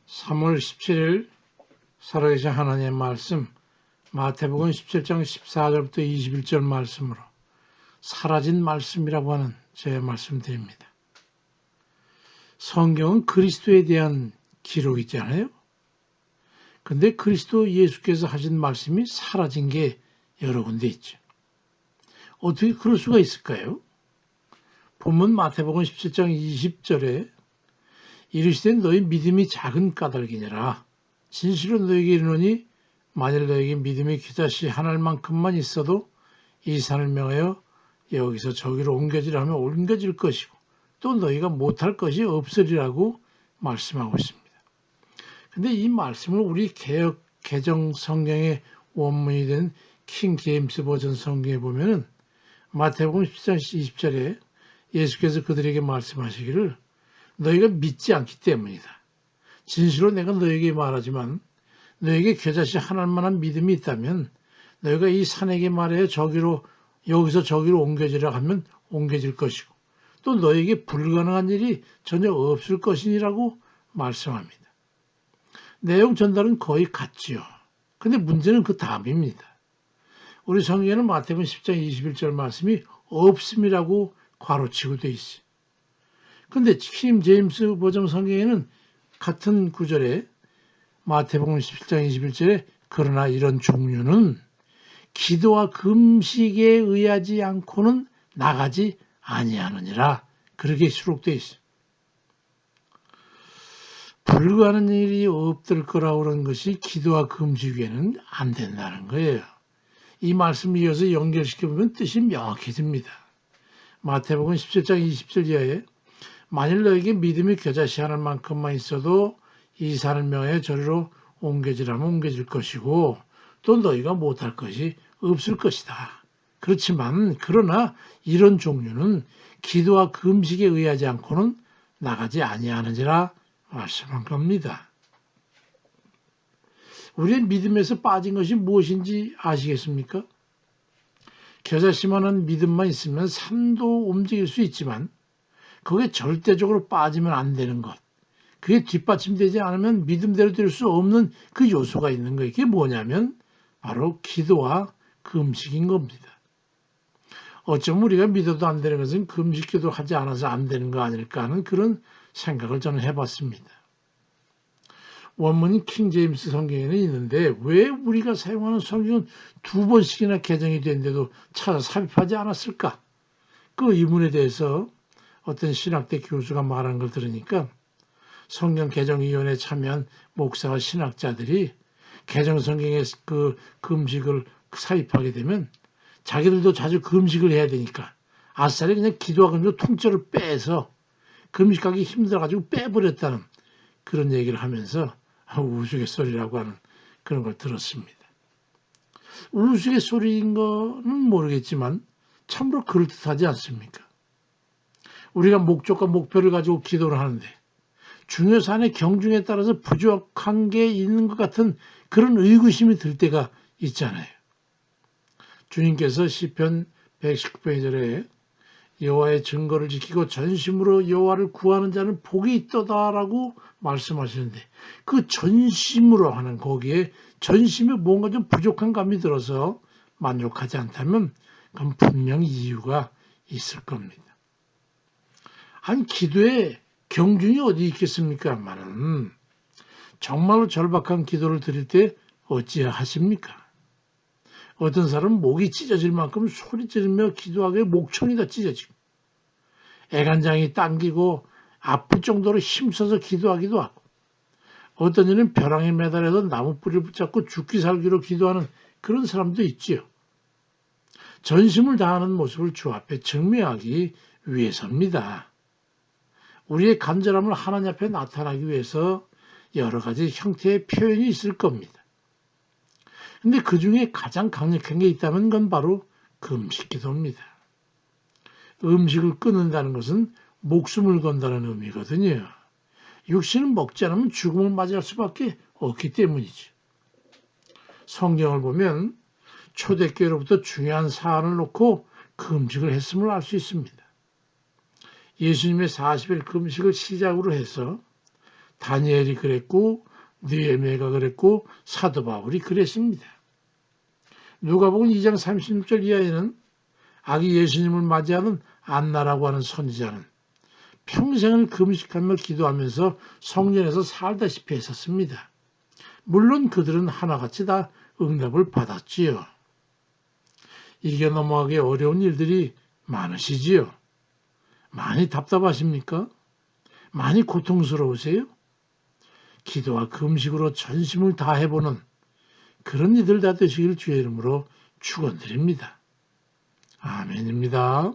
3월 17일 살아계신 하나님의 말씀 마태복음 17장 14절부터 21절 말씀으로 사라진 말씀이라고 하는 제 말씀드립니다. 성경은 그리스도에 대한 기록이잖아요. 근데 그리스도 예수께서 하신 말씀이 사라진 게 여러 군데 있죠. 어떻게 그럴 수가 있을까요? 본문 마태복음 17장 20절에 이르시되 너희 믿음이 작은 까닭이니라. 진실로 너희에게 이르노니 만일 너희에게 믿음이 겨자씨 한 알만큼만 있어도 이 산을 명하여 여기서 저기로 옮겨지라 하면 옮겨질 것이고 또 너희가 못할 것이 없으리라고 말씀하고 있습니다. 근데 이 말씀을 우리 개역 개정 성경의 원문이 된 킹 제임스 버전 성경에 보면은 마태복음 17장 20절에 예수께서 그들에게 말씀하시기를 너희가 믿지 않기 때문이다. 진실로 내가 너희에게 말하지만 너희에게 겨자씨 하나만한 믿음이 있다면 너희가 이 산에게 말하여 여기서 저기로 옮겨지라 하면 옮겨질 것이고 또 너희에게 불가능한 일이 전혀 없을 것이니라고 말씀합니다. 내용 전달은 거의 같지요. 근데 문제는 그 다음입니다. 우리 성경에는 마태복음 10장 21절 말씀이 없음이라고 괄호치고 돼 있어요. 근데 킹 제임스 버전 성경에는 같은 구절에 마태복음 17장 21절에 그러나 이런 종류는 기도와 금식에 의하지 않고는 나가지 아니하느니라 그렇게 수록되어 있어요. 불가능한 일이 없을 거라고 그런 것이 기도와 금식 외에는 안 된다는 거예요. 이 말씀을 이어서 연결시켜보면 뜻이 명확해집니다. 마태복음 17장 20절 이하에 만일 너에게 믿음이 겨자씨 하나만큼만 있어도 이 산을 명하여 저리로 옮겨지라면 옮겨질 것이고 또 너희가 못할 것이 없을 것이다. 그러나 이런 종류는 기도와 금식에 의하지 않고는 나가지 아니하는지라 말씀한 겁니다. 우리의 믿음에서 빠진 것이 무엇인지 아시겠습니까? 겨자씨만한 믿음만 있으면 산도 움직일 수 있지만 그게 절대적으로 빠지면 안 되는 것. 그게 뒷받침되지 않으면 믿음대로 될 수 없는 그 요소가 있는 거예요. 그게 뭐냐면 바로 기도와 금식인 겁니다. 어쩌면 우리가 믿어도 안 되는 것은 금식 기도 하지 않아서 안 되는 거 아닐까 하는 그런 생각을 저는 해봤습니다. 원문인 킹 제임스 성경에는 있는데 왜 우리가 사용하는 성경은 2번씩이나 개정이 된데도 찾아 삽입하지 않았을까? 그 의문에 대해서 어떤 신학대 교수가 말한 걸 들으니까 성경 개정위원회에 참여한 목사와 신학자들이 개정 성경에 그 금식을 삽입하게 되면 자기들도 자주 금식을 해야 되니까 아싸리 그냥 기도와 금식 통째로 빼서 금식하기 힘들어가지고 빼버렸다는 그런 얘기를 하면서 우스갯소리라고 하는 그런 걸 들었습니다. 우스갯소리인 거는 모르겠지만 참으로 그럴듯하지 않습니까? 우리가 목적과 목표를 가지고 기도를 하는데 중요사안의 경중에 따라서 부족한 게 있는 것 같은 그런 의구심이 들 때가 있잖아요. 주님께서 시편 119편절에 여호와의 증거를 지키고 전심으로 여호와를 구하는 자는 복이 있도다라고 말씀하시는데 그 전심으로 하는 거기에 전심에 뭔가 좀 부족한 감이 들어서 만족하지 않다면 그건 분명히 이유가 있을 겁니다. 한 기도에 경중이 어디 있겠습니까만은 정말로 절박한 기도를 드릴 때 어찌하십니까? 어떤 사람은 목이 찢어질 만큼 소리 지르며 기도하기에 목청이 다 찢어지고 애간장이 당기고 아플 정도로 힘써서 기도하기도 하고 어떤 이는 벼랑에 매달려서 나무 뿌리를 붙잡고 죽기 살기로 기도하는 그런 사람도 있지요. 전심을 다하는 모습을 주 앞에 증명하기 위해서입니다. 우리의 간절함을 하나님 앞에 나타나기 위해서 여러 가지 형태의 표현이 있을 겁니다. 근데 그 중에 가장 강력한 게 있다면 그건 바로 금식 기도입니다. 음식을 끊는다는 것은 목숨을 건다는 의미거든요. 육신은 먹지 않으면 죽음을 맞이할 수밖에 없기 때문이죠. 성경을 보면 초대교회로부터 중요한 사안을 놓고 금식을 했음을 알 수 있습니다. 예수님의 40일 금식을 시작으로 해서 다니엘이 그랬고 느헤미야가 그랬고 사도 바울이 그랬습니다. 누가복음 2장 36절 이하에는 아기 예수님을 맞이하는 안나라고 하는 선지자는 평생을 금식하며 기도하면서 성전에서 살다시피 했었습니다. 물론 그들은 하나같이 다 응답을 받았지요. 이겨 넘어가기 어려운 일들이 많으시지요. 많이 답답하십니까? 많이 고통스러우세요? 기도와 금식으로 전심을 다해보는 그런 이들 다 되시길 주의 이름으로 축원드립니다. 아멘입니다.